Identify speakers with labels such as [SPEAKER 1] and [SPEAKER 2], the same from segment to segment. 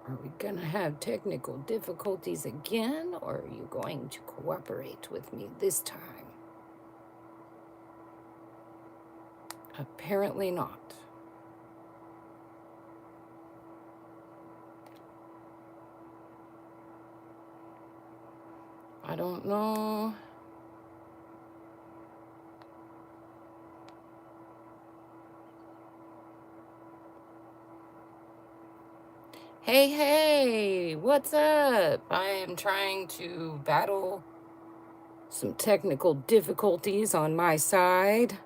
[SPEAKER 1] Are we gonna have technical difficulties again, or are you going to cooperate with me this time? Apparently not. I don't know. Hey, hey, what's up? I am trying to battle some technical difficulties on my side.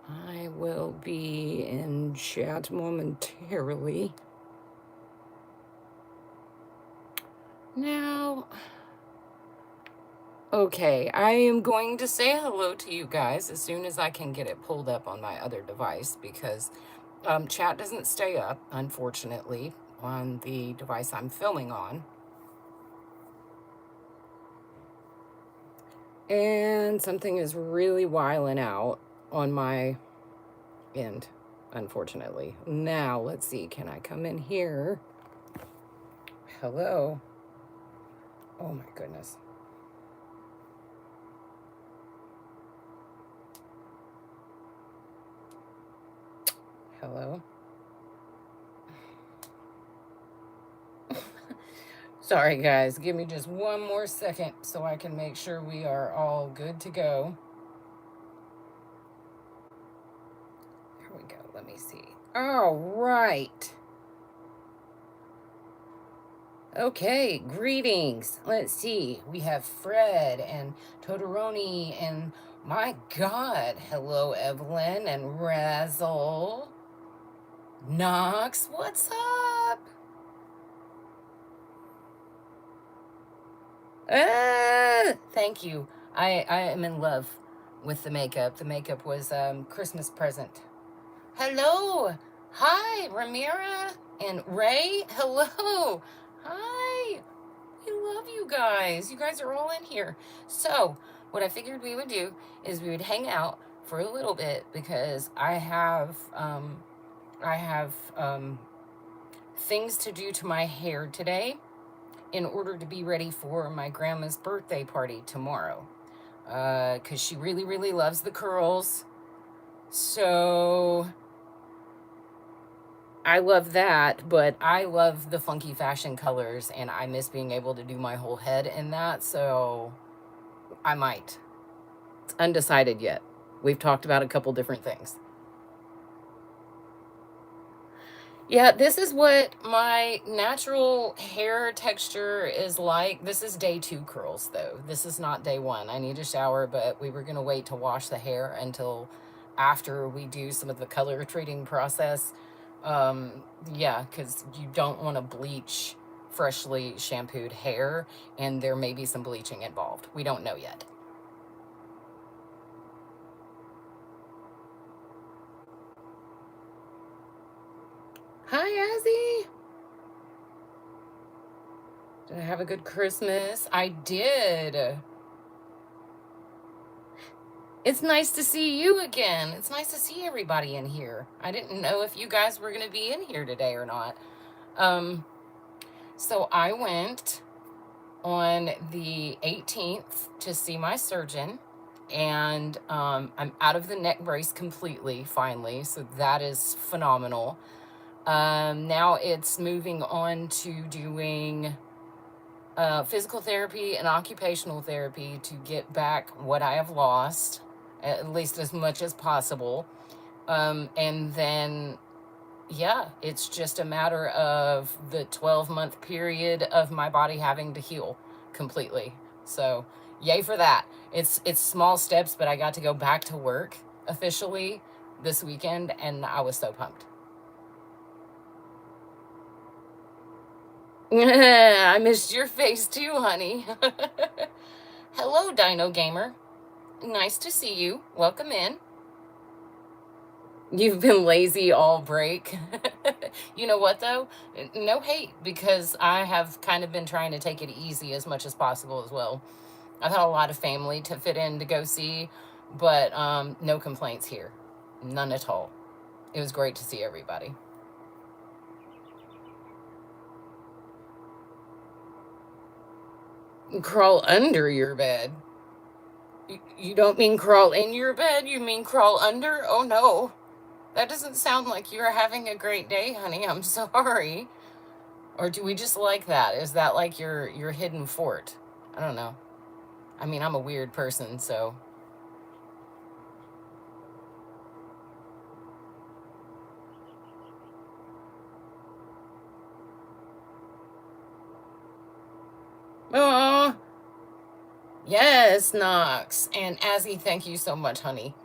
[SPEAKER 1] I will be in chat momentarily. Now, okay, I am going to say hello to you guys as soon as I can get it pulled up on my other device because chat doesn't stay up, unfortunately, on the device I'm filming on. And something is really wiling out on my end, unfortunately. Now, let's see, can I come in here? Hello? Oh my goodness. Hello? Sorry, guys. Give me just one more second so I can make sure we are all good to go. There we go. Let me see. All right. Okay, greetings. Let's see. We have Fred and Todoroni and my God. Hello, Evelyn and Razzle. Knox, what's up? Thank you. I am in love with the makeup. The makeup was Christmas present. Hello. Hi, Ramira and Ray. Hello. Hi. We love you guys. You guys are all in here. So, what I figured we would do is we would hang out for a little bit because I have things to do to my hair today in order to be ready for my grandma's birthday party tomorrow. Because she really, really loves the curls. So I love that, but I love the funky fashion colors, and I miss being able to do my whole head in that, so I might. It's undecided yet. We've talked about a couple different things. Yeah, this is what my natural hair texture is like. This is day 2 curls, though. This is not day 1. I need a shower, but we were going to wait to wash the hair until after we do some of the color treating process. Yeah, because you don't want to bleach freshly shampooed hair, and there may be some bleaching involved. We don't know yet. Hi, Azzy. Did I have a good Christmas? I did. It's nice to see you again. It's nice to see everybody in here. I didn't know if you guys were going to be in here today or not. So I went on the 18th to see my surgeon, and I'm out of the neck brace completely, finally. So that is phenomenal. Now it's moving on to doing physical therapy and occupational therapy to get back what I have lost, at least as much as possible. And then, yeah, it's just a matter of the 12-month period of my body having to heal completely. So, yay for that. It's small steps, but I got to go back to work officially this weekend, and I was so pumped. I missed your face too, honey. Hello, Dino Gamer. Nice to see you. Welcome in. You've been lazy all break. You know what, though? No hate, because I have kind of been trying to take it easy as much as possible as well. I've had a lot of family to fit in to go see, but no complaints here. None at all. It was great to see everybody. Crawl under your bed. You don't mean crawl in your bed, you mean crawl under? Oh no. That doesn't sound like you're having a great day, honey. I'm sorry. Or do we just like that? Is that like your hidden fort? I don't know. I mean, I'm a weird person, so. Oh, yes, Knox. And Azzy, thank you so much, honey.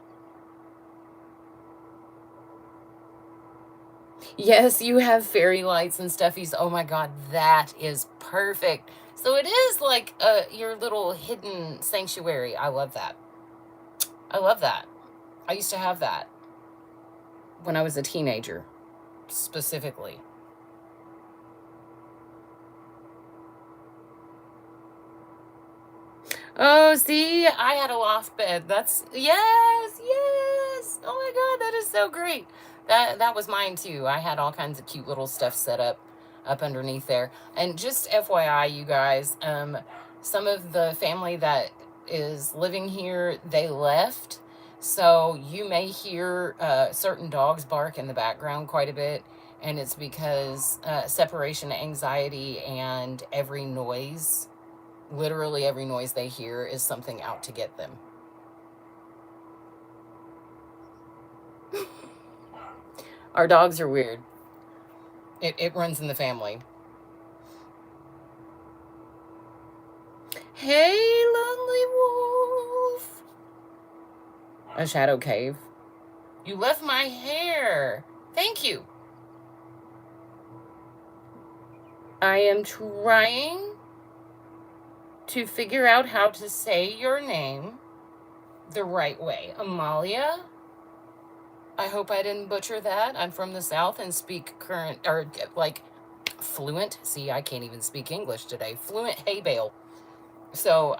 [SPEAKER 1] Yes, you have fairy lights and stuffies. Oh my god, that is perfect. So it is like your little hidden sanctuary. I love that. I love that. I used to have that when I was a teenager, specifically. Oh, see, I had a loft bed. That's yes, yes. Oh my god, that is so great. That was mine too. I had all kinds of cute little stuff set up underneath there. And just FYI, you guys, some of the family that is living here, they left. So you may hear certain dogs bark in the background quite a bit, and it's because separation anxiety and every noise, literally every noise they hear is something out to get them. Our dogs are weird. It runs in the family. Hey, lonely wolf. A shadow cave. You left my hair. Thank you. I am trying to figure out how to say your name the right way. Amalia? I hope I didn't butcher that. I'm from the South and speak current, or like fluent. See, I can't even speak English today. Fluent hay bale. So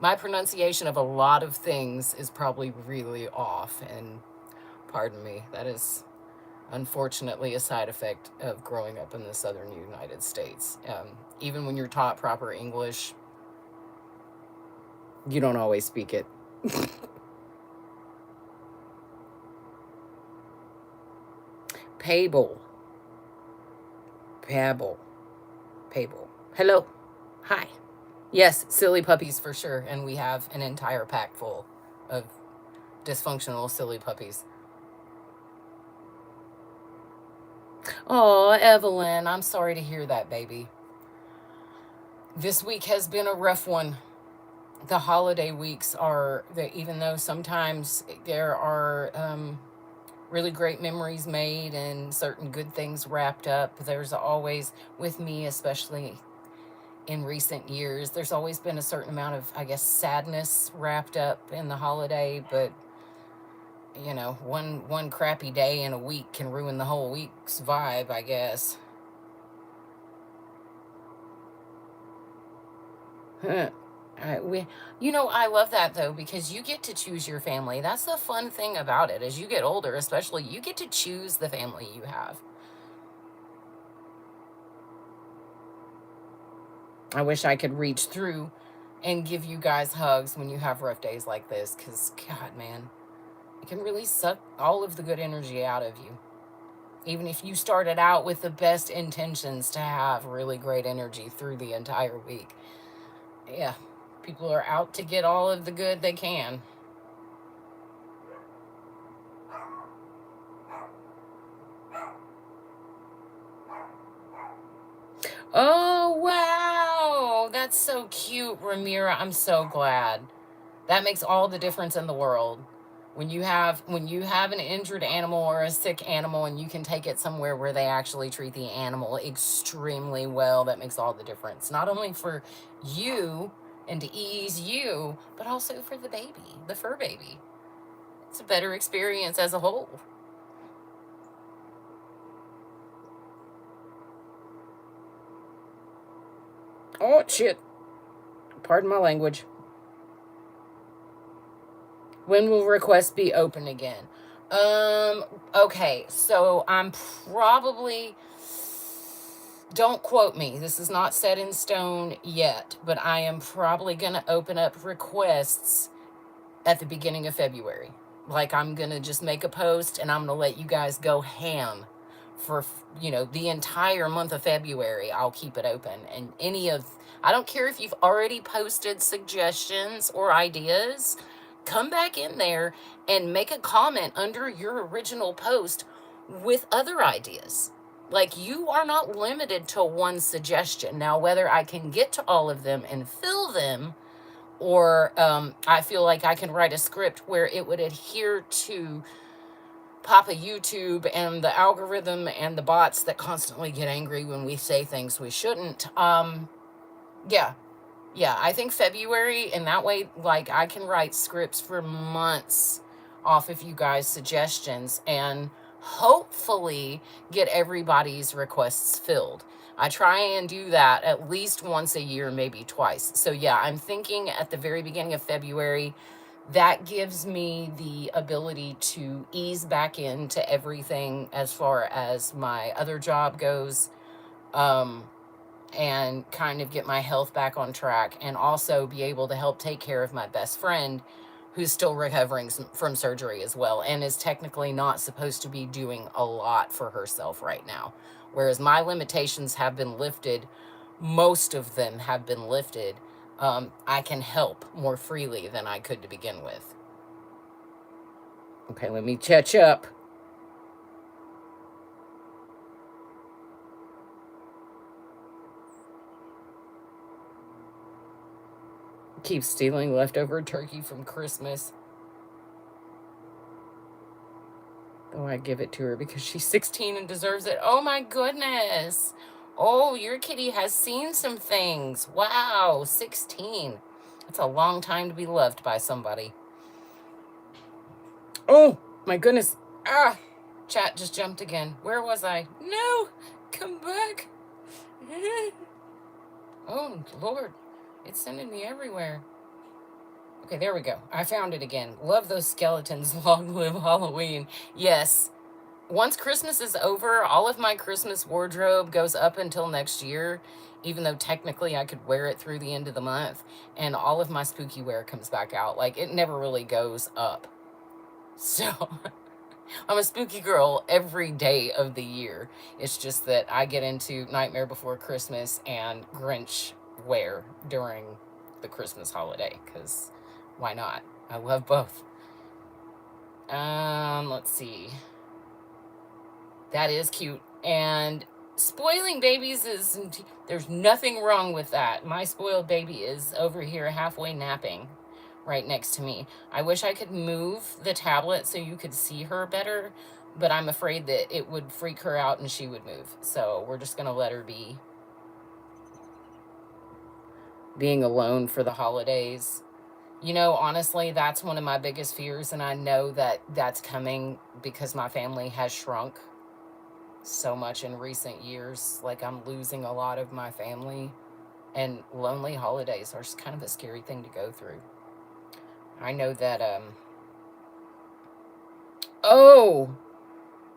[SPEAKER 1] my pronunciation of a lot of things is probably really off. And pardon me, that is unfortunately a side effect of growing up in the southern United States. Even when you're taught proper English, you don't always speak it. Pable. Pable. Pable. Hello. Hi. Yes, silly puppies for sure. And we have an entire pack full of dysfunctional silly puppies. Oh, Evelyn, I'm sorry to hear that, baby. This week has been a rough one. The holiday weeks are, even though sometimes there are really great memories made and certain good things wrapped up, there's always, with me especially in recent years, there's always been a certain amount of, I guess, sadness wrapped up in the holiday. But you know, one crappy day in a week can ruin the whole week's vibe, I guess. I love that though, because you get to choose your family. That's the fun thing about it. As you get older, especially, you get to choose the family you have. I wish I could reach through and give you guys hugs when you have rough days like this, because God, man, it can really suck all of the good energy out of you. Even if you started out with the best intentions to have really great energy through the entire week. Yeah, people are out to get all of the good they can. Oh, wow. That's so cute, Ramira. I'm so glad. That makes all the difference in the world. When you have an injured animal or a sick animal and you can take it somewhere where they actually treat the animal extremely well, that makes all the difference. Not only for you and to ease you, but also for the baby, the fur baby. It's a better experience as a whole. Oh, shit. Pardon my language. When will requests be open again? Okay, so I'm probably Don't quote me. This is not set in stone yet, but I am probably going to open up requests at the beginning of February. Like, I'm going to just make a post and I'm going to let you guys go ham for, the entire month of February. I'll keep it open. And I don't care if you've already posted suggestions or ideas, come back in there and make a comment under your original post with other ideas. Like, you are not limited to one suggestion. Now, whether I can get to all of them and fill them, or I feel like I can write a script where it would adhere to Papa YouTube and the algorithm and the bots that constantly get angry when we say things we shouldn't. Yeah, I think February, and that way, like, I can write scripts for months off of you guys' suggestions and hopefully get everybody's requests filled. I try and do that at least once a year, maybe twice. So yeah, I'm thinking at the very beginning of February, that gives me the ability to ease back into everything as far as my other job goes. And kind of get my health back on track, and also be able to help take care of my best friend who's still recovering from surgery as well, and is technically not supposed to be doing a lot for herself right now. Whereas my limitations have been lifted, most of them have been lifted. I can help more freely than I could to begin with. Okay, let me catch up. Keep stealing leftover turkey from Christmas. Though I give it to her because she's 16 and deserves it. Oh my goodness. Oh, your kitty has seen some things. Wow, 16. That's a long time to be loved by somebody. Oh, my goodness. Chat just jumped again. Where was I? No, come back. Oh, Lord. It's sending me everywhere. Okay, there we go. I found it again. Love those skeletons. Long live Halloween. Yes. Once Christmas is over, all of my Christmas wardrobe goes up until next year, even though technically I could wear it through the end of the month, and all of my spooky wear comes back out. Like, it never really goes up. So, I'm a spooky girl every day of the year. It's just that I get into Nightmare Before Christmas and Grinch wear during the Christmas holiday, because why not? I love both. Let's see. That is cute. And spoiling babies there's nothing wrong with that. My spoiled baby is over here halfway napping right next to me. I wish I could move the tablet so you could see her better, but I'm afraid that it would freak her out and she would move. So we're just going to let her be being alone for the holidays. Honestly, that's one of my biggest fears, and I know that that's coming because my family has shrunk so much in recent years. Like, I'm losing a lot of my family, and lonely holidays are just kind of a scary thing to go through. I know that, oh,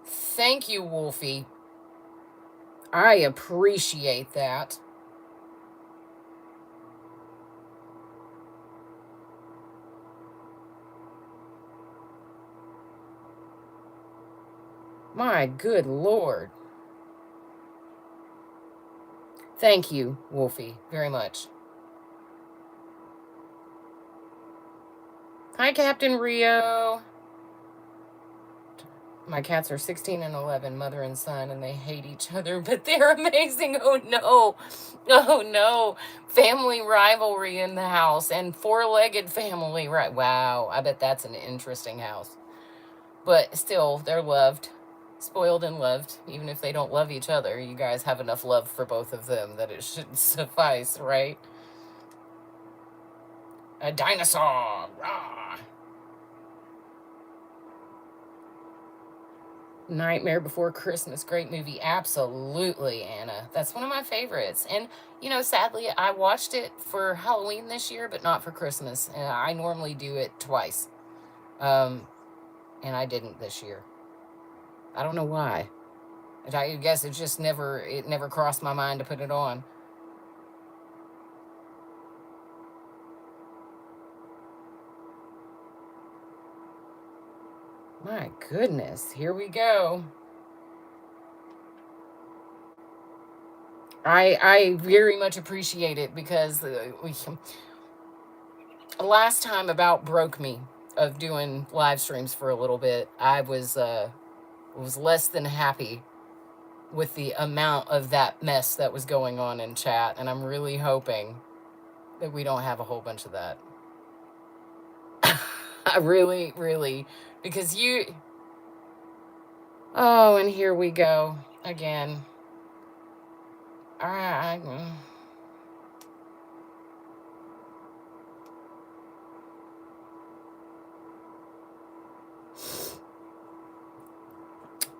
[SPEAKER 1] thank you, Wolfie. I appreciate that. My good Lord. Thank you, Wolfie, very much. Hi, Captain Rio. My cats are 16 and 11, mother and son, and they hate each other, but they're amazing. Oh, no. Oh, no. Family rivalry in the house, and four-legged family. Right. Wow. I bet that's an interesting house. But still, they're loved. Spoiled and loved. Even if they don't love each other, you guys have enough love for both of them that it should suffice, right? A dinosaur! Rah! Nightmare Before Christmas, great movie. Absolutely, Anna. That's one of my favorites. And, sadly, I watched it for Halloween this year, but not for Christmas. I normally do it twice. And I didn't this year. I don't know why. I guess it never crossed my mind to put it on. My goodness, here we go. I very much appreciate it because last time about broke me of doing live streams for a little bit. I was less than happy with the amount of that mess that was going on in chat, and I'm really hoping that we don't have a whole bunch of that. I really, really, because you. Oh, and here we go again.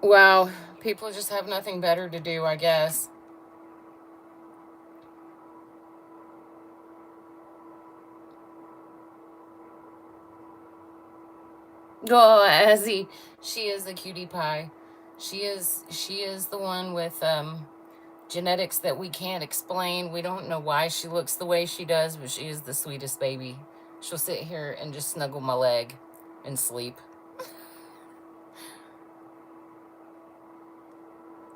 [SPEAKER 1] Well, people just have nothing better to do, I guess. Oh, Azzy, she is a cutie pie. She is the one with genetics that we can't explain. We don't know why she looks the way she does, but she is the sweetest baby. She'll sit here and just snuggle my leg and sleep.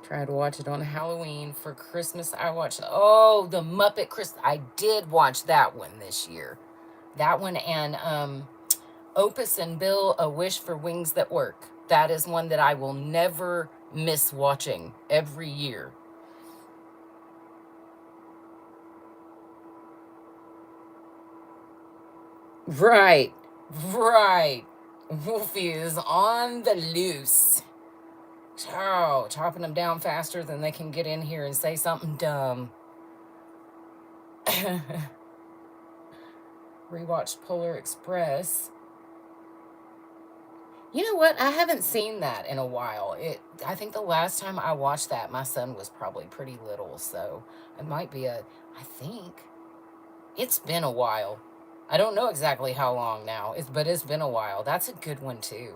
[SPEAKER 1] Tried to watch it on Halloween. For Christmas, I watched, oh, the Muppet Christmas. I did watch that one this year. That one and Opus and Bill, A Wish for Wings That Work. That is one that I will never miss watching every year. Right, right. Wolfie is on the loose. Oh, chopping them down faster than they can get in here and say something dumb. Rewatched Polar Express. You know what? I haven't seen that in a while. I think the last time I watched that, my son was probably pretty little, so it might be I think it's been a while. I don't know exactly how long now, but it's been a while. That's a good one too.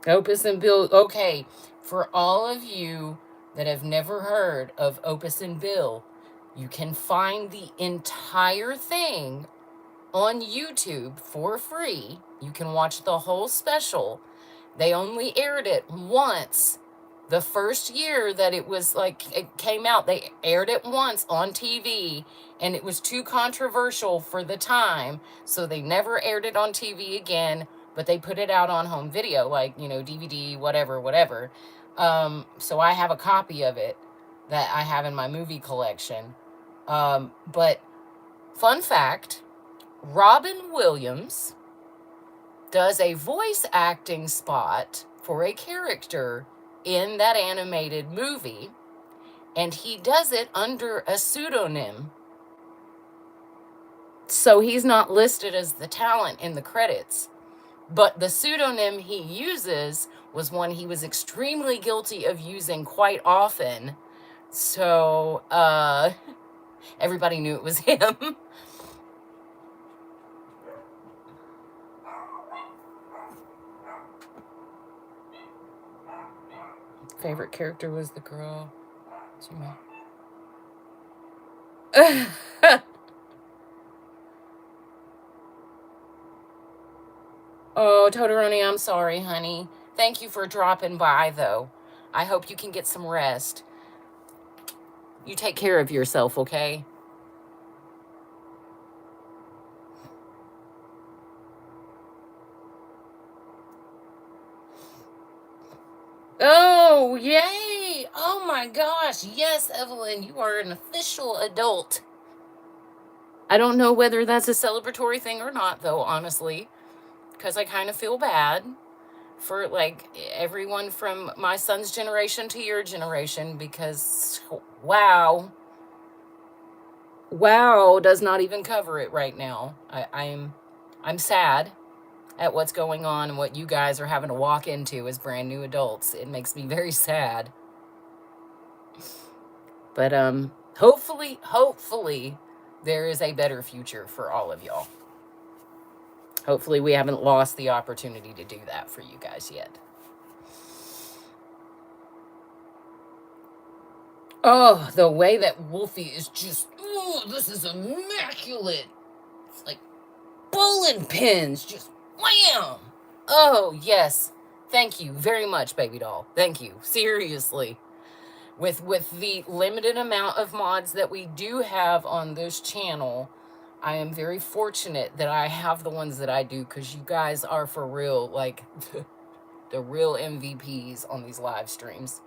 [SPEAKER 1] Opus and Bill. Okay, for all of you that have never heard of Opus and Bill, you can find the entire thing on YouTube for free. You can watch the whole special. They only aired it once. The first year that it was like it came out, they aired it once on TV, and it was too controversial for the time, so they never aired it on TV again, but they put it out on home video, like, DVD, whatever. So I have a copy of it that I have in my movie collection. But fun fact, Robin Williams does a voice acting spot for a character in that animated movie, and he does it under a pseudonym. So he's not listed as the talent in the credits, but the pseudonym he uses was one he was extremely guilty of using quite often. So everybody knew it was him. Favorite character was the girl. Oh, Todoroni, I'm sorry, honey. Thank you for dropping by, though. I hope you can get some rest. You take care of yourself, okay? Oh, yay! Oh my gosh. Yes, Evelyn, you are an official adult. I don't know whether that's a celebratory thing or not, though, honestly, because I kind of feel bad for like everyone from my son's generation to your generation, because wow does not even cover it right now. I'm sad at what's going on and what you guys are having to walk into as brand new adults. It makes me very sad. But hopefully There is a better future for all of y'all. Hopefully we haven't lost the opportunity to do that for you guys yet. Oh, the way that Wolfie is just, oh, this is immaculate. It's like bowling pins, just wham. Oh, yes. Thank you very much, baby doll. Thank you. Seriously. With the limited amount of mods that we do have on this channel, I am very fortunate that I have the ones that I do, because you guys are for real, like, the real MVPs on these live streams.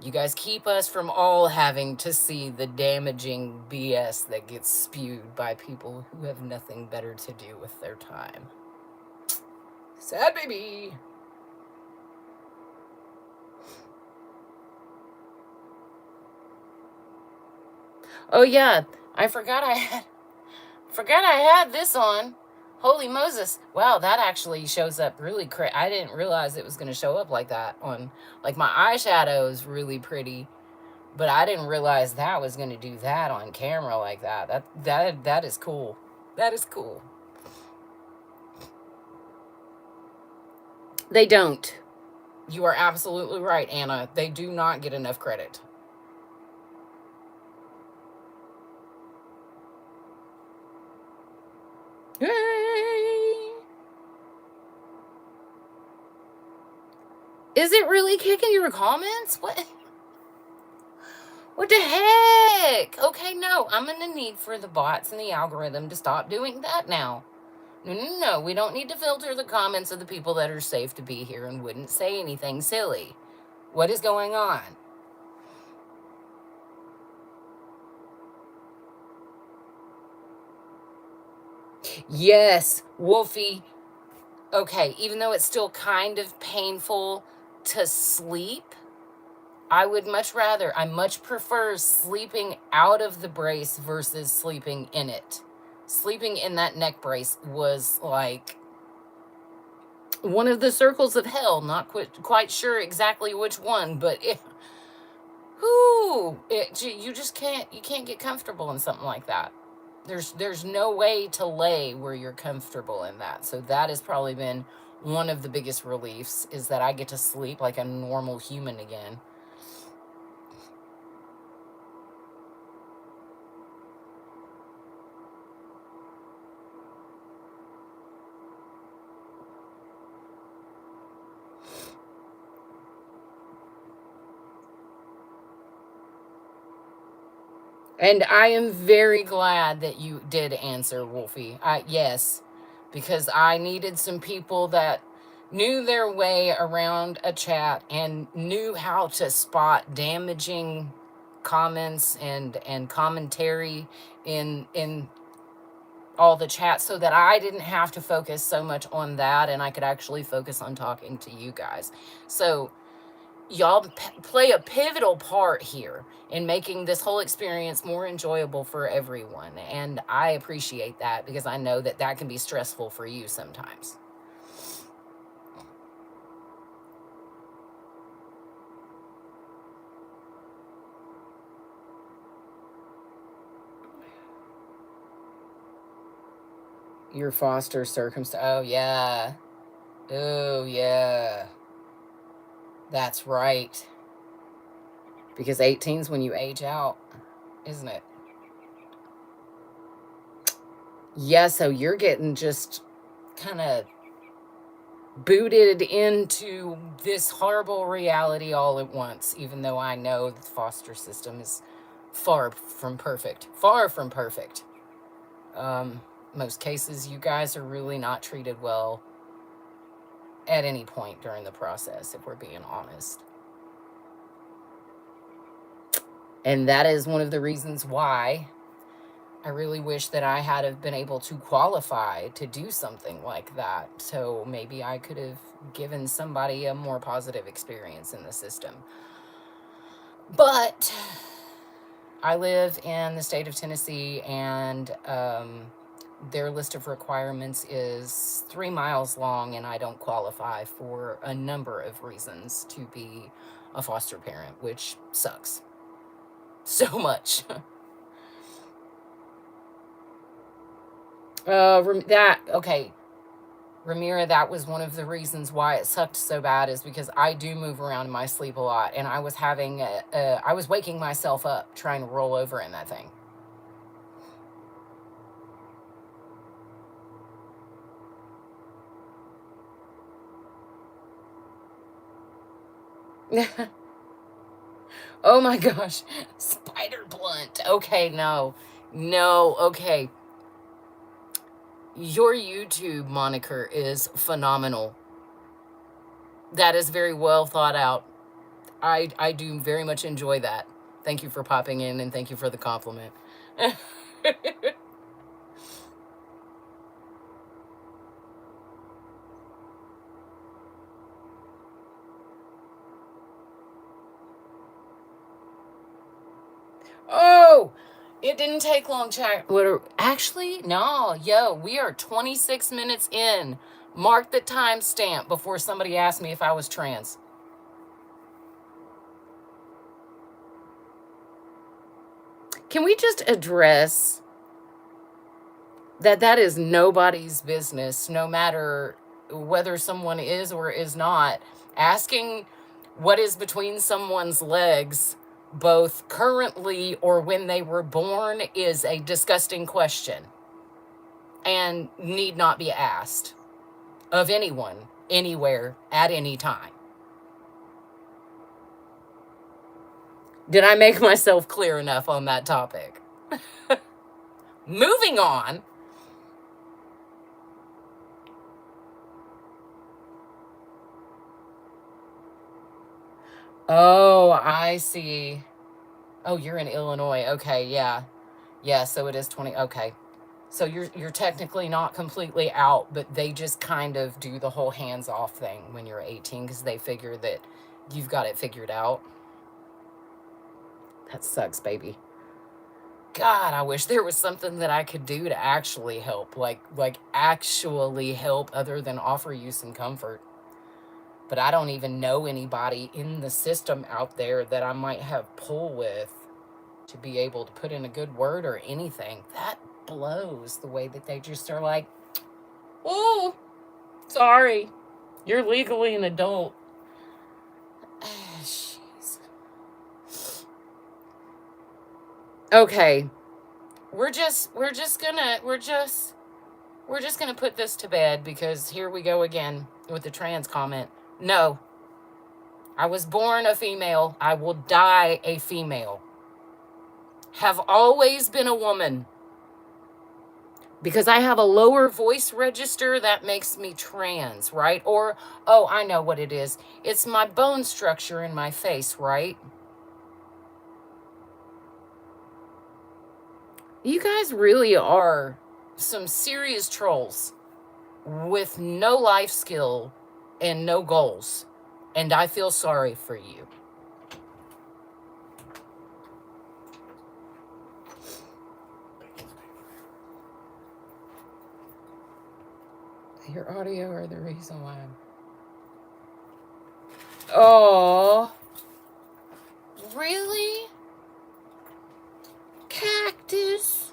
[SPEAKER 1] You guys keep us from all having to see the damaging BS that gets spewed by people who have nothing better to do with their time. Sad baby. Oh yeah, I forgot I had this on. Holy Moses. Wow, that actually shows up really I didn't realize it was going to show up like that on, like, my eyeshadow is really pretty, but I didn't realize that was going to do that on camera like that. That is cool. That is cool. They don't. You are absolutely right, Anna. They do not get enough credit. Hey. Is it really kicking your comments? What? What the heck? Okay, no. I'm going to need for the bots and the algorithm to stop doing that now. No, we don't need to filter the comments of the people that are safe to be here and wouldn't say anything silly. What is going on? Yes, Wolfie. Okay, even though it's still kind of painful to sleep, I much prefer sleeping out of the brace versus sleeping in it. Sleeping in that neck brace was like one of the circles of hell. Not quite sure exactly which one, but you just can't get comfortable in something like that. There's no way to lay where you're comfortable in that. So that has probably been one of the biggest reliefs, is that I get to sleep like a normal human again. And I am very glad that you did answer, Wolfie. Yes, because I needed some people that knew their way around a chat and knew how to spot damaging comments and commentary in all the chats, so that I didn't have to focus so much on that and I could actually focus on talking to you guys. So y'all play a pivotal part here in making this whole experience more enjoyable for everyone. And I appreciate that, because I know that that can be stressful for you sometimes. Your foster circumstance. Oh, yeah. Oh, yeah. That's right. Because 18 is when you age out, isn't it? Yeah, so you're getting just kind of booted into this horrible reality all at once, even though I know the foster system is far from perfect. Far from perfect. Most cases, you guys are really not treated well at any point during the process, if we're being honest. And that is one of the reasons why I really wish that I had have been able to qualify to do something like that. So maybe I could have given somebody a more positive experience in the system. But I live in the state of Tennessee, and their list of requirements is 3 miles long, and I don't qualify for a number of reasons to be a foster parent, which sucks so much. Okay, Ramira, that was one of the reasons why it sucked so bad, is because I do move around in my sleep a lot, and I was I was waking myself up trying to roll over in that thing. Oh my gosh, spider blunt. Okay, no, okay. Your YouTube moniker is phenomenal. That is very well thought out. I do very much enjoy that. Thank you for popping in, and thank you for the compliment. Oh, it didn't take long, chat. Actually, no, we are 26 minutes in. Mark the timestamp before somebody asked me if I was trans. Can we just address that is nobody's business, no matter whether someone is or is not? Asking what is between someone's legs, both currently or when they were born, is a disgusting question and need not be asked of anyone, anywhere, at any time. Did I make myself clear enough on that topic? Moving on. Oh, I see. Oh, you're in Illinois. Okay, yeah. Yeah, so it is 20. Okay. So you're technically not completely out, but they just kind of do the whole hands-off thing when you're 18 because they figure that you've got it figured out. That sucks, baby. God, I wish there was something that I could do to actually help, like actually help, other than offer you some comfort. But I don't even know anybody in the system out there that I might have pull with to be able to put in a good word or anything. That blows, the way that they just are like, oh, sorry, you're legally an adult. Jeez. Okay, we're just gonna put this to bed, because here we go again with the trans comment. No, I was born a female. I will die a female. Have always been a woman. Because I have a lower voice register, that makes me trans, right? Or, oh, I know what it is. It's my bone structure in my face, right? You guys really are some serious trolls with no life skill and no goals. And I feel sorry for you. Your audio are the reason why I'm... Oh, really? Cactus?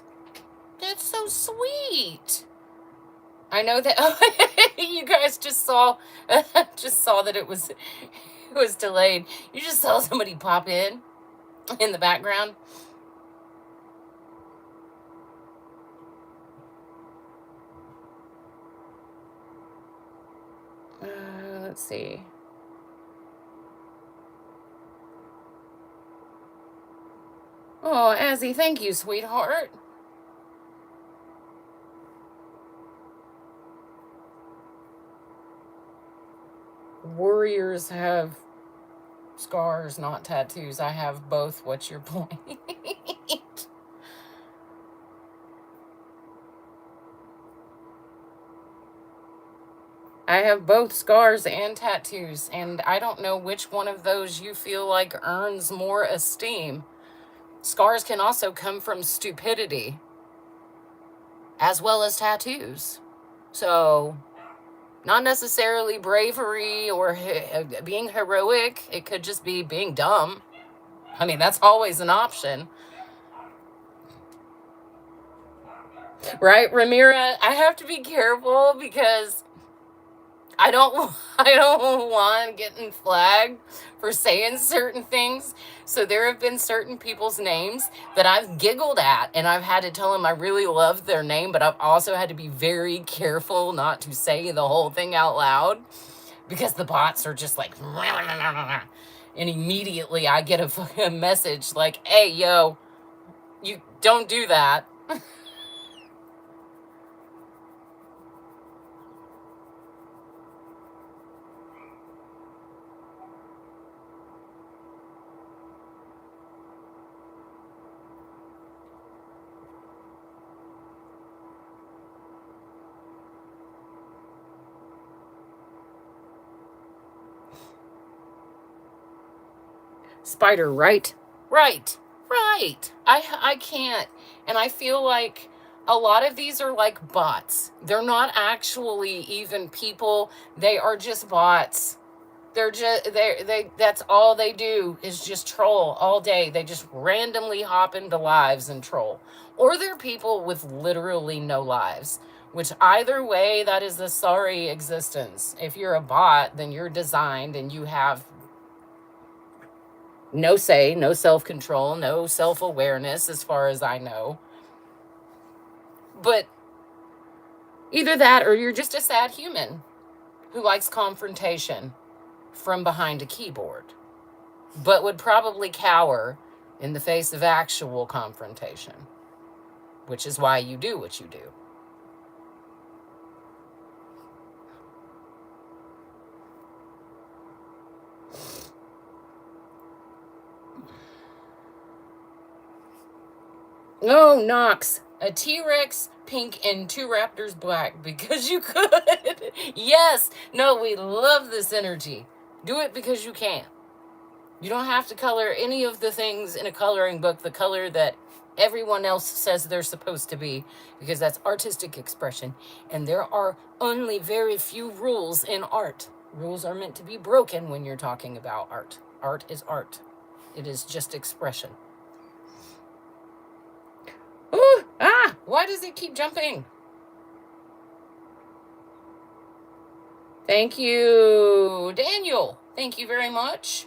[SPEAKER 1] That's so sweet. I know that. Oh, you guys just saw that it was delayed. You just saw somebody pop in the background. Let's see. Oh, Azzy, thank you, sweetheart. Warriors have scars, not tattoos. I have both. What's your point? I have both scars and tattoos, and I don't know which one of those you feel like earns more esteem. Scars can also come from stupidity, as well as tattoos. So, not necessarily bravery or being heroic. It could just be being dumb. I mean, that's always an option. Right, Ramira? I have to be careful because I don't I don't want getting flagged for saying certain things. So there have been certain people's names that I've giggled at and I've had to tell them I really love their name, but I've also had to be very careful not to say the whole thing out loud because the bots are just like and immediately I get a message like, "Hey, yo, you don't do that." Spider, right? Right. Right. I can't. And I feel like a lot of these are like bots. They're not actually even people. They are just bots. They're just they that's all they do is just troll all day. They just randomly hop into lives and troll. Or they're people with literally no lives. Which either way, that is a sorry existence. If you're a bot, then you're designed and you have no say, no self control, no self awareness, as far as I know. But either that or you're just a sad human who likes confrontation from behind a keyboard, but would probably cower in the face of actual confrontation, which is why you do what you do. Oh, Knox, a T-Rex pink and two Raptors black because you could. Yes. No, we love this energy. Do it because you can. You don't have to color any of the things in a coloring book the color that everyone else says they're supposed to be, because that's artistic expression. And there are only very few rules in art. Rules are meant to be broken when you're talking about art. Art is art. It is just expression. Ooh, why does it keep jumping? Thank you, Daniel. Thank you very much.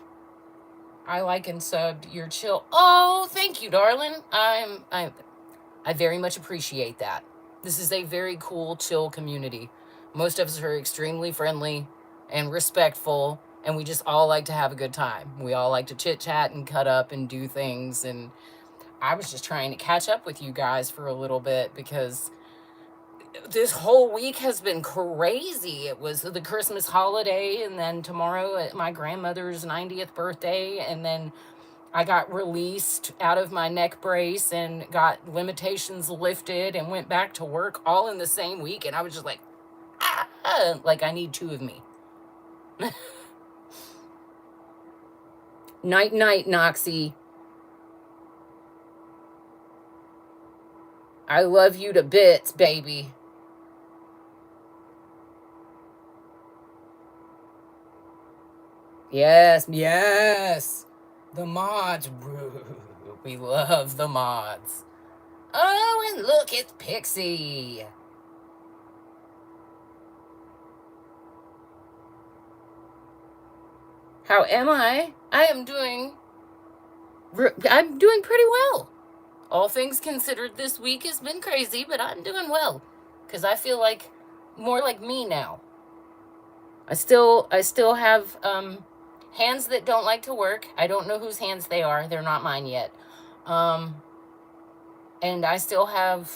[SPEAKER 1] I like and subbed your chill. Oh, thank you, darling. I very much appreciate that. This is a very cool, chill community. Most of us are extremely friendly and respectful, and we just all like to have a good time. We all like to chit chat and cut up and do things. And I was just trying to catch up with you guys for a little bit because this whole week has been crazy. It was the Christmas holiday, and then tomorrow my grandmother's 90th birthday, and then I got released out of my neck brace and got limitations lifted and went back to work all in the same week. And I was just like, like I need two of me. Night, night, Noxie. I love you to bits, baby. Yes, yes. The mods. We love the mods. Oh, and look, it's Pixie. How am I? I'm doing pretty well. All things considered, this week has been crazy, but I'm doing well because I feel like more like me now. I still have hands that don't like to work. I don't know whose hands they are. They're not mine yet. And I still have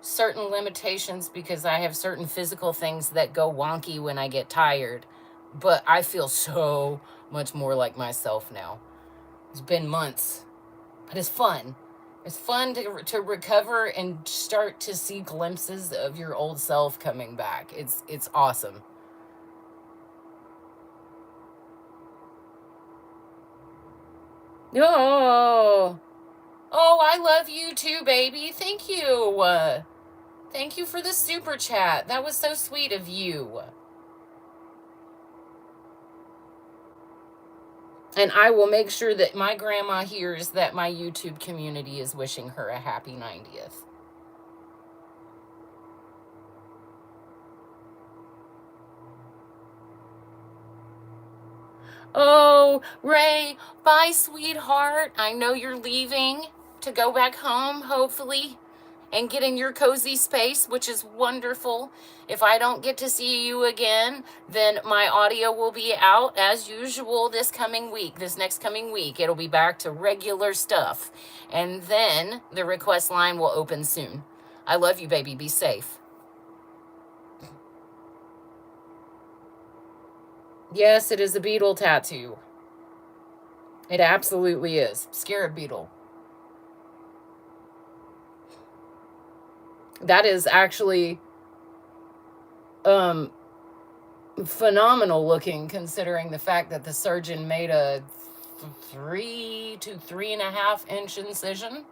[SPEAKER 1] certain limitations because I have certain physical things that go wonky when I get tired. But I feel so much more like myself now. It's been months, but it's fun. It's fun to recover and start to see glimpses of your old self coming back. It's awesome. Oh, oh, I love you too, baby. Thank you. Thank you for the super chat. That was so sweet of you. And I will make sure that my grandma hears that my YouTube community is wishing her a happy 90th. Oh, Ray, bye, sweetheart. I know you're leaving to go back home, hopefully, and get in your cozy space, which is wonderful. If I don't get to see you again, then my audio will be out as usual this next coming week. It'll be back to regular stuff. And then the request line will open soon. I love you, baby. Be safe. Yes, it is a beetle tattoo. It absolutely is. Scarab beetle. That is actually phenomenal looking, considering the fact that the surgeon made a 3 to 3.5 inch incision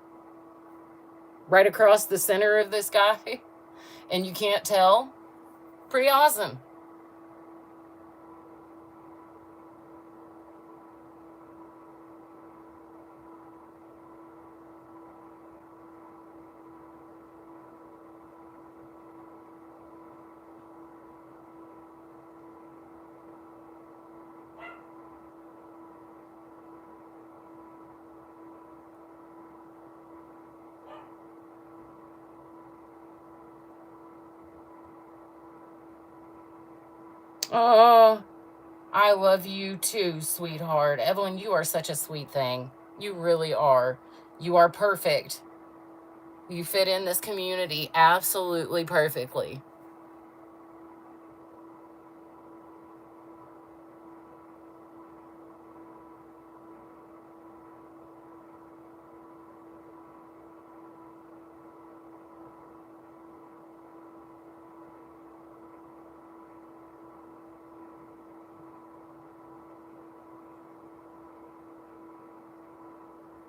[SPEAKER 1] right across the center of this guy, and you can't tell. Pretty awesome. Oh, I love you too, sweetheart. Evelyn, you are such a sweet thing. You really are. You are perfect. You fit in this community absolutely perfectly.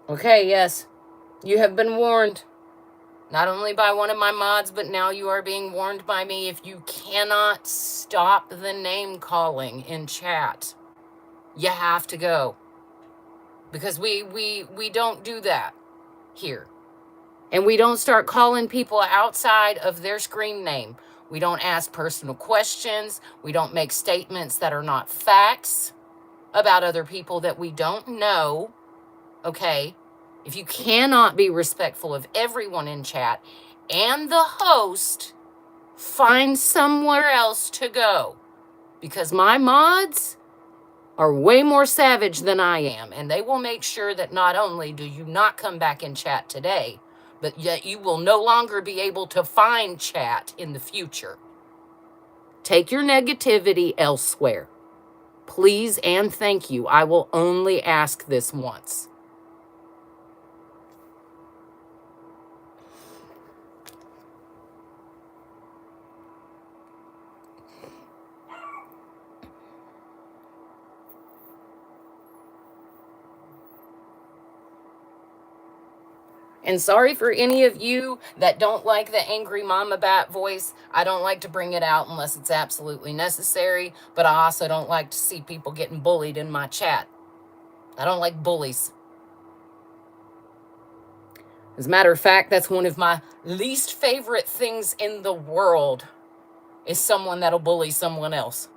[SPEAKER 1] Okay, yes. You have been warned. Not only by one of my mods, but now you are being warned by me. If you cannot stop the name calling in chat, you have to go. Because we don't do that here. And we don't start calling people outside of their screen name. We don't ask personal questions. We don't make statements that are not facts about other people that we don't know. Okay? If you cannot be respectful of everyone in chat and the host, find somewhere else to go. Because my mods are way more savage than I am, and they will make sure that not only do you not come back in chat today, but yet you will no longer be able to find chat in the future. Take your negativity elsewhere. Please and thank you. I will only ask this once. And sorry for any of you that don't like the angry mama bat voice. I don't like to bring it out unless it's absolutely necessary, but I also don't like to see people getting bullied in my chat. I don't like bullies. As a matter of fact, that's one of my least favorite things in the world, is someone that'll bully someone else.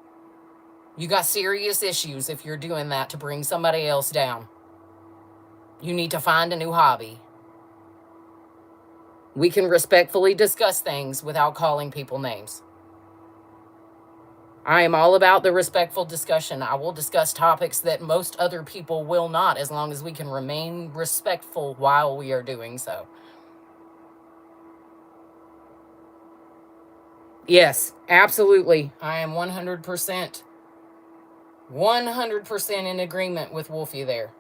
[SPEAKER 1] You got serious issues if you're doing that to bring somebody else down. You need to find a new hobby. We can respectfully discuss things without calling people names. I am all about the respectful discussion. I will discuss topics that most other people will not, as long as we can remain respectful while we are doing so. Yes, absolutely. I am 100% in agreement with Wolfie there.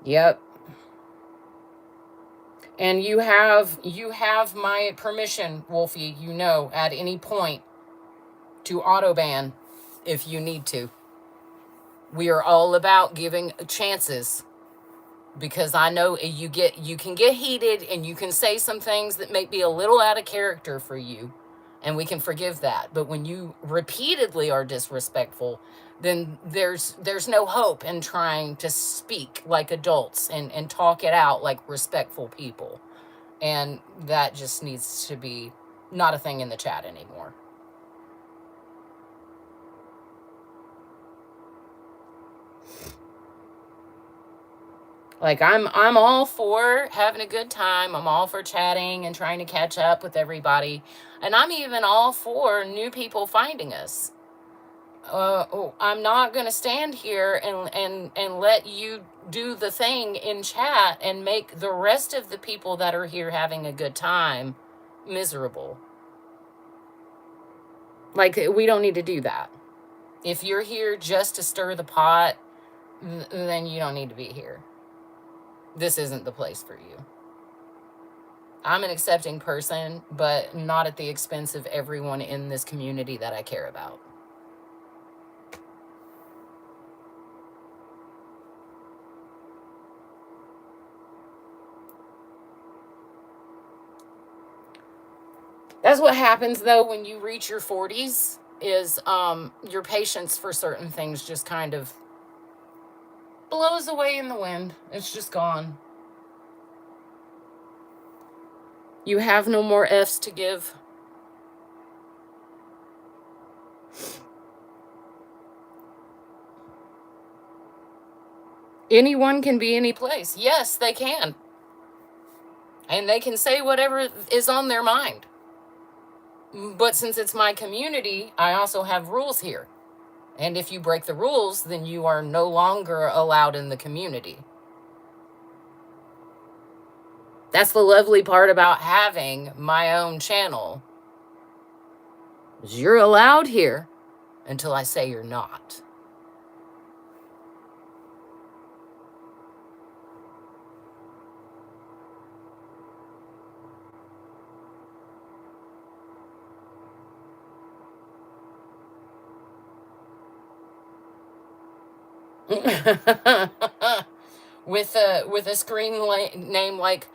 [SPEAKER 1] Yep. And you have my permission, Wolfie, at any point to autoban if you need to. We are all about giving chances, because I know you can get heated and you can say some things that may be a little out of character for you. and we can forgive that. But when you repeatedly are disrespectful, then there's no hope in trying to speak like adults and talk it out like respectful people. And that just needs to be not a thing in the chat anymore. Like I'm all for having a good time. I'm all for chatting and trying to catch up with everybody. And I'm even all for new people finding us. I'm not going to stand here and let you do the thing in chat and make the rest of the people that are here having a good time miserable. Like, we don't need to do that. If you're here just to stir the pot, then you don't need to be here. This isn't the place for you. I'm an accepting person, but not at the expense of everyone in this community that I care about. That's what happens, though, when you reach your 40s, is your patience for certain things just kind of blows away in the wind. It's just gone. You have no more F's to give. Anyone can be any place. Yes, they can. And they can say whatever is on their mind. But since it's my community, I also have rules here. And if you break the rules, then you are no longer allowed in the community. That's the lovely part about having my own channel. You're allowed here until I say you're not. with a screen name like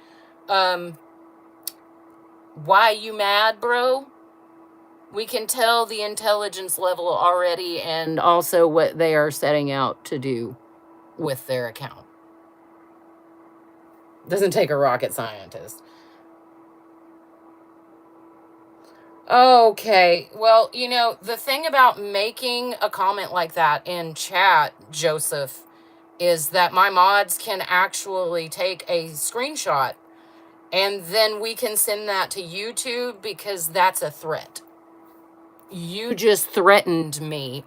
[SPEAKER 1] why you mad, bro? We can tell the intelligence level already, and also what they are setting out to do with their account. Doesn't take a rocket scientist. Okay, well, you know, the thing about making a comment like that in chat, Joseph, is that my mods can actually take a screenshot and then we can send that to YouTube, because that's a threat. You just threatened me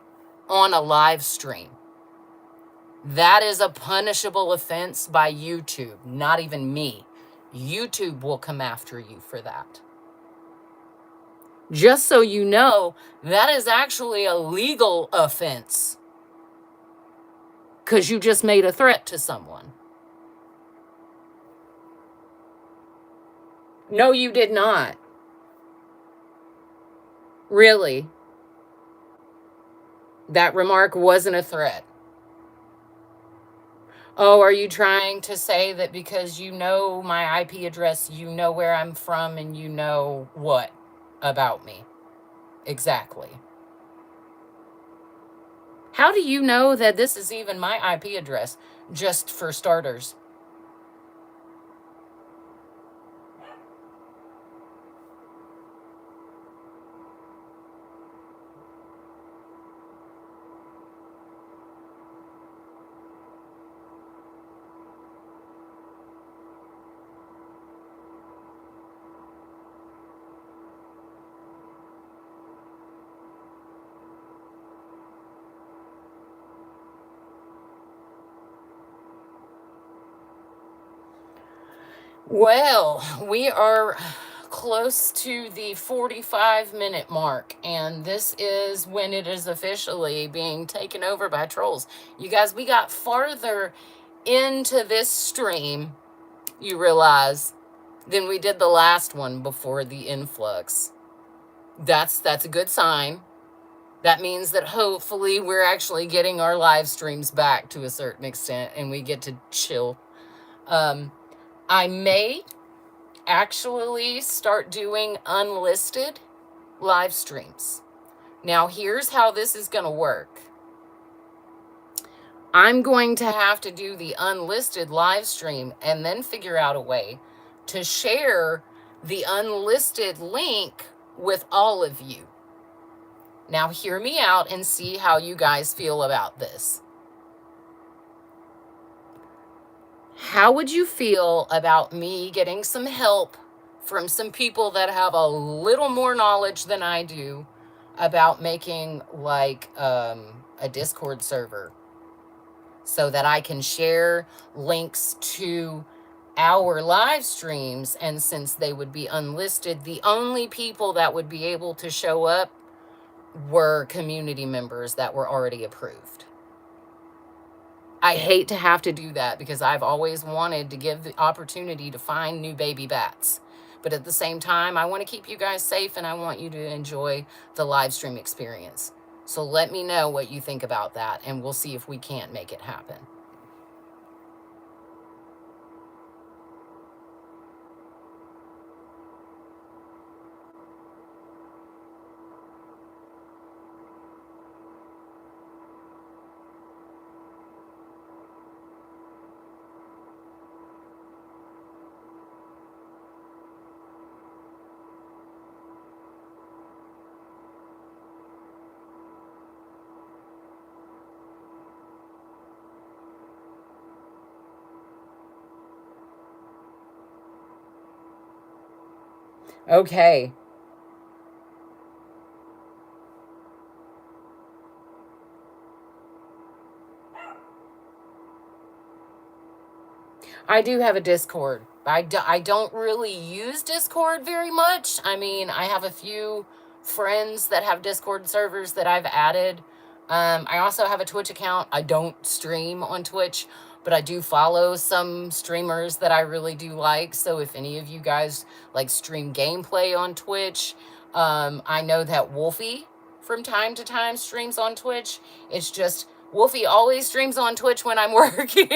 [SPEAKER 1] on a live stream. That is a punishable offense by YouTube, not even me. YouTube will come after you for that. Just so you know, that is actually a legal offense, because you just made a threat to someone. No, you did not. Really? That remark wasn't a threat. Oh, are you trying to say that because you know my IP address, you know where I'm from, and you know what about me? Exactly. How do you know that this is even my IP address, just for starters? Well, we are close to the 45-minute mark, and this is when it is officially being taken over by trolls. You guys, we got farther into this stream, you realize, than we did the last one before the influx. That's a good sign. That means that hopefully we're actually getting our live streams back to a certain extent, and we get to chill. I may actually start doing unlisted live streams. Now, here's how this is going to work. I'm going to have to do the unlisted live stream and then figure out a way to share the unlisted link with all of you. Now, hear me out and see how you guys feel about this. How would you feel about me getting some help from some people that have a little more knowledge than I do about making like a Discord server so that I can share links to our live streams? And since they would be unlisted, the only people that would be able to show up were community members that were already approved. I hate to have to do that because I've always wanted to give the opportunity to find new baby bats. But at the same time, I want to keep you guys safe and I want you to enjoy the live stream experience. So let me know what you think about that and we'll see if we can't make it happen. Okay. I do have a Discord. I don't really use Discord very much. I mean, I have a few friends that have Discord servers that I've added. I also have a Twitch account. I don't stream on Twitch, but I do follow some streamers that I really do like. So if any of you guys like stream gameplay on Twitch, I know that Wolfie from time to time streams on Twitch. It's just Wolfie always streams on Twitch when I'm working.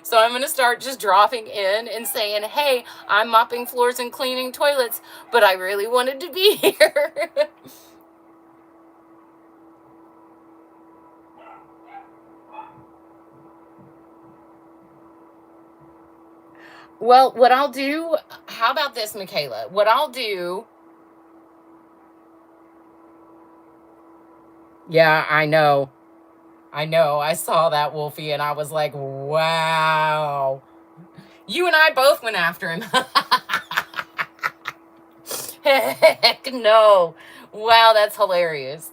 [SPEAKER 1] So I'm going to start just dropping in and saying, hey, I'm mopping floors and cleaning toilets, but I really wanted to be here. Well, what I'll do, how about this, Michaela? What I'll do, yeah, I know. I saw that, Wolfie, and I was like, wow. You and I both went after him. Heck no. Wow, that's hilarious.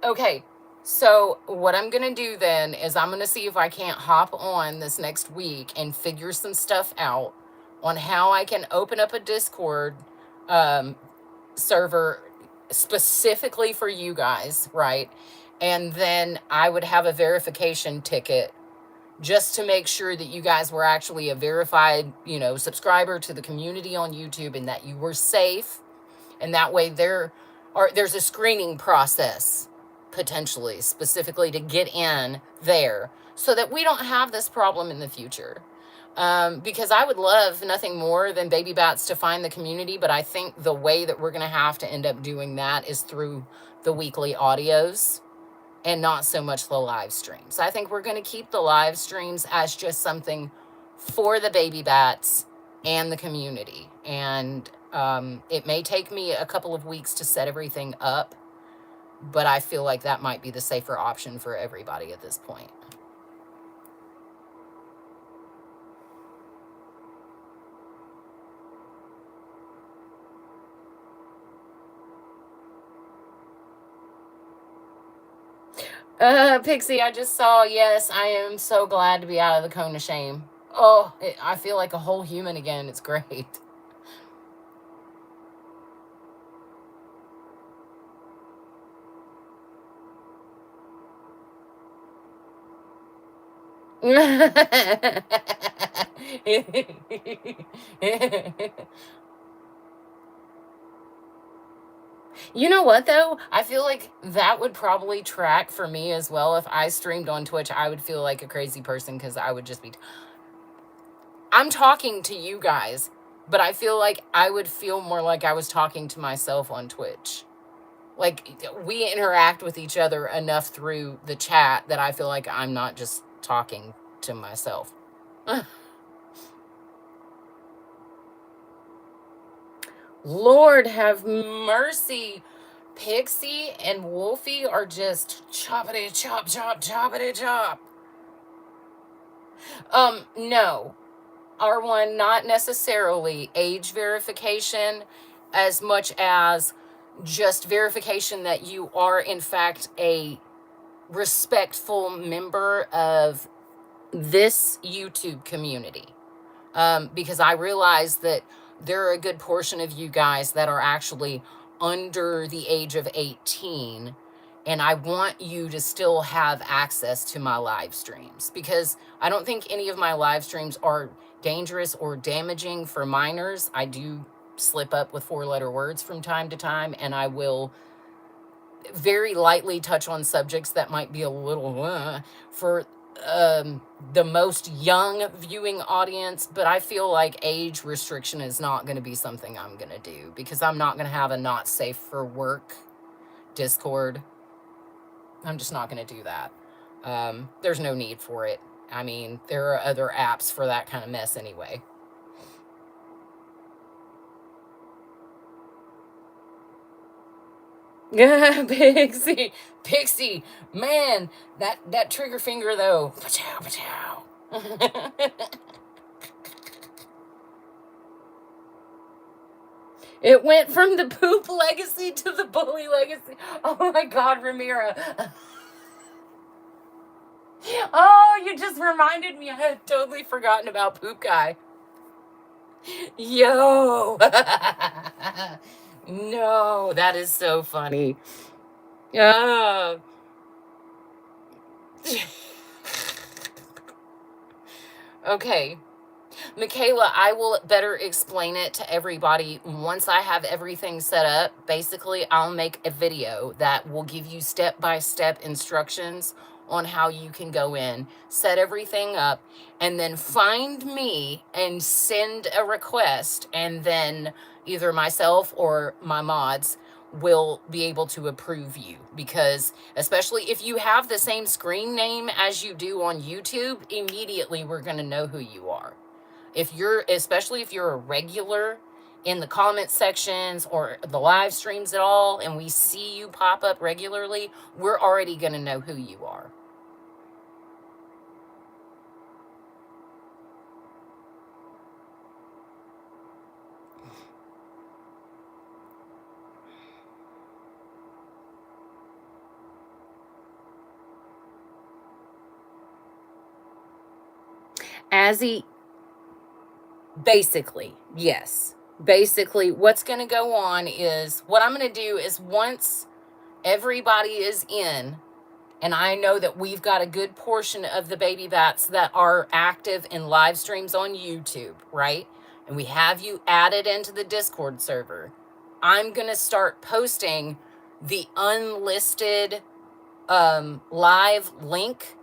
[SPEAKER 1] Okay, so what I'm going to do then is I'm going to see if I can't hop on this next week and figure some stuff out on how I can open up a Discord server specifically for you guys, right? And then I would have a verification ticket just to make sure that you guys were actually a verified, subscriber to the community on YouTube and that you were safe. And that way there's a screening process potentially specifically to get in there so that we don't have this problem in the future. Because I would love nothing more than baby bats to find the community, but I think the way that we're going to have to end up doing that is through the weekly audios and not so much the live streams. I think we're going to keep the live streams as just something for the baby bats and the community. And it may take me a couple of weeks to set everything up, but I feel like that might be the safer option for everybody at this point. Pixie, I just saw, yes, I am so glad to be out of the cone of shame. Oh, I feel like a whole human again. It's great. You know what, though? I feel like that would probably track for me as well. If I streamed on Twitch, I would feel like a crazy person because I would just be... I'm talking to you guys. But I feel like I would feel more like I was talking to myself on Twitch. Like, we interact with each other enough through the chat that I feel like I'm not just talking to myself. Lord have mercy. Pixie and Wolfie are just choppity chop chop choppity chop. No. R1, not necessarily age verification as much as just verification that you are in fact a respectful member of this YouTube community. Because I realize that there are a good portion of you guys that are actually under the age of 18, and I want you to still have access to my live streams, because I don't think any of my live streams are dangerous or damaging for minors. I do slip up with 4-letter words from time to time, and I will very lightly touch on subjects that might be a little for the most young viewing audience, but I feel like age restriction is not going to be something I'm going to do, because I'm not going to have a not safe for work Discord. I'm just not going to do that. There's no need for it. I mean, there are other apps for that kind of mess anyway. Pixie, man, that trigger finger though. Pachow, pachow. It went from the poop legacy to the bully legacy. Oh my God, Ramira. Oh, you just reminded me. I had totally forgotten about Poop Guy. Yo. No, that is so funny. Okay. Michaela, I will better explain it to everybody once I have everything set up. Basically, I'll make a video that will give you step-by-step instructions on how you can go in, set everything up, and then find me and send a request, and then either myself or my mods will be able to approve you, because especially if you have the same screen name as you do on YouTube, immediately we're going to know who you are. Especially if you're a regular in the comment sections or the live streams at all, and we see you pop up regularly, we're already going to know who you are. Basically, yes. Basically, what's going to go on is, what I'm going to do is, once everybody is in, and I know that we've got a good portion of the baby bats that are active in live streams on YouTube, right? And we have you added into the Discord server. I'm going to start posting the unlisted live link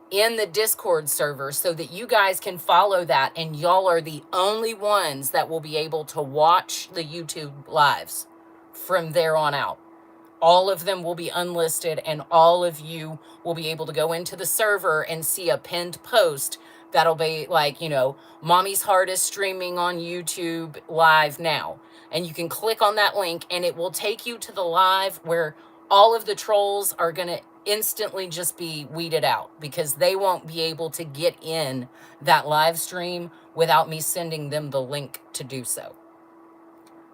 [SPEAKER 1] in the Discord server so that you guys can follow that, and y'all are the only ones that will be able to watch the YouTube lives from there on out. All of them will be unlisted, and all of you will be able to go into the server and see a pinned post that'll be like, Mommy's Heart is streaming on YouTube live now. And you can click on that link, and it will take you to the live where all of the trolls are going to instantly just be weeded out, because they won't be able to get in that live stream without me sending them the link to do so.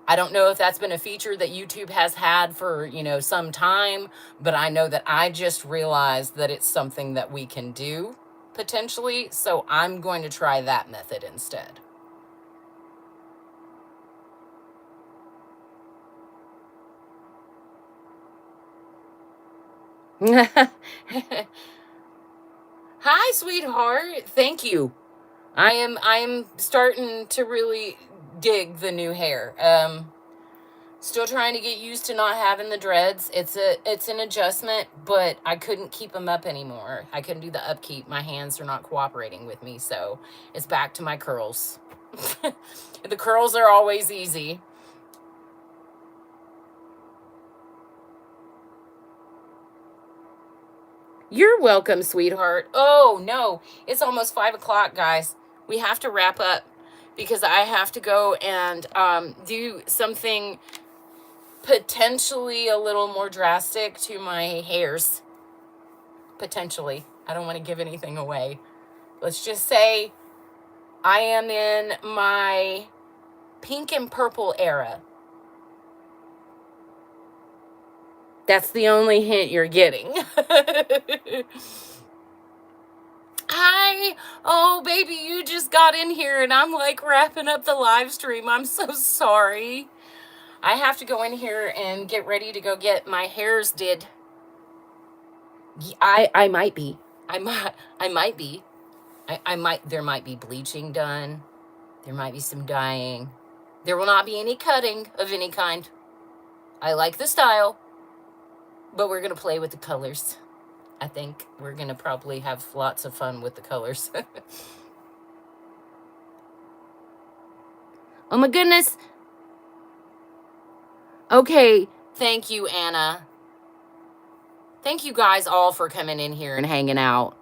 [SPEAKER 1] I don't know if that's been a feature that YouTube has had for, some time, but I know that I just realized that it's something that we can do potentially, so I'm going to try that method instead. Hi, sweetheart. Thank you. I'm starting to really dig the new hair. Still trying to get used to not having the dreads. It's an adjustment, but I couldn't keep them up anymore. I couldn't do the upkeep. My hands are not cooperating with me, so it's back to my curls. The curls are always easy. You're welcome, sweetheart. Oh, no. It's almost 5 o'clock, guys. We have to wrap up because I have to go and do something potentially a little more drastic to my hairs. Potentially. I don't want to give anything away. Let's just say I am in my pink and purple era. That's the only hint you're getting. Hi. Oh, baby, you just got in here and I'm like wrapping up the live stream. I'm so sorry. I have to go in here and get ready to go get my hairs did. I might be. I might be. There might be bleaching done. There might be some dyeing. There will not be any cutting of any kind. I like the style, but we're going to play with the colors. I think we're going to probably have lots of fun with the colors. Oh my goodness. Okay. Thank you, Anna. Thank you guys all for coming in here and hanging out.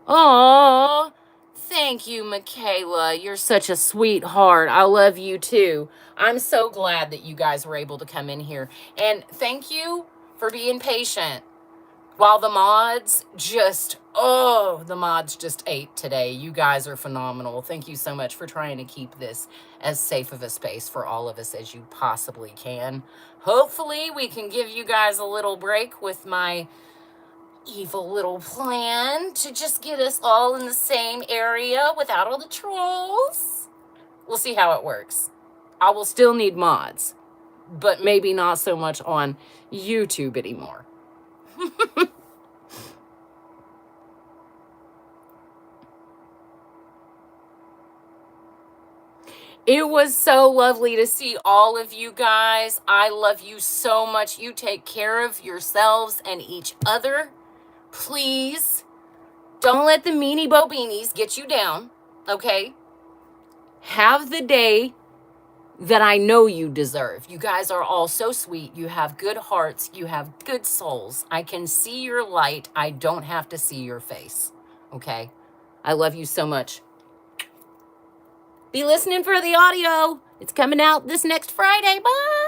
[SPEAKER 1] Oh, thank you, Michaela. You're such a sweetheart. I love you too. I'm so glad that you guys were able to come in here. And thank you for being patient. While the mods just ate today. You guys are phenomenal. Thank you so much for trying to keep this as safe of a space for all of us as you possibly can. Hopefully we can give you guys a little break with my evil little plan to just get us all in the same area without all the trolls. We'll see how it works. I will still need mods, but maybe not so much on YouTube anymore. It was so lovely to see all of you guys. I love you so much. You take care of yourselves and each other. Please don't let the meanie bobinis get you down, okay? Have the day that I know you deserve. You guys are all so sweet. You have good hearts. You have good souls. I can see your light. I don't have to see your face, okay? I love you so much. Be listening for the audio. It's coming out this next Friday. Bye.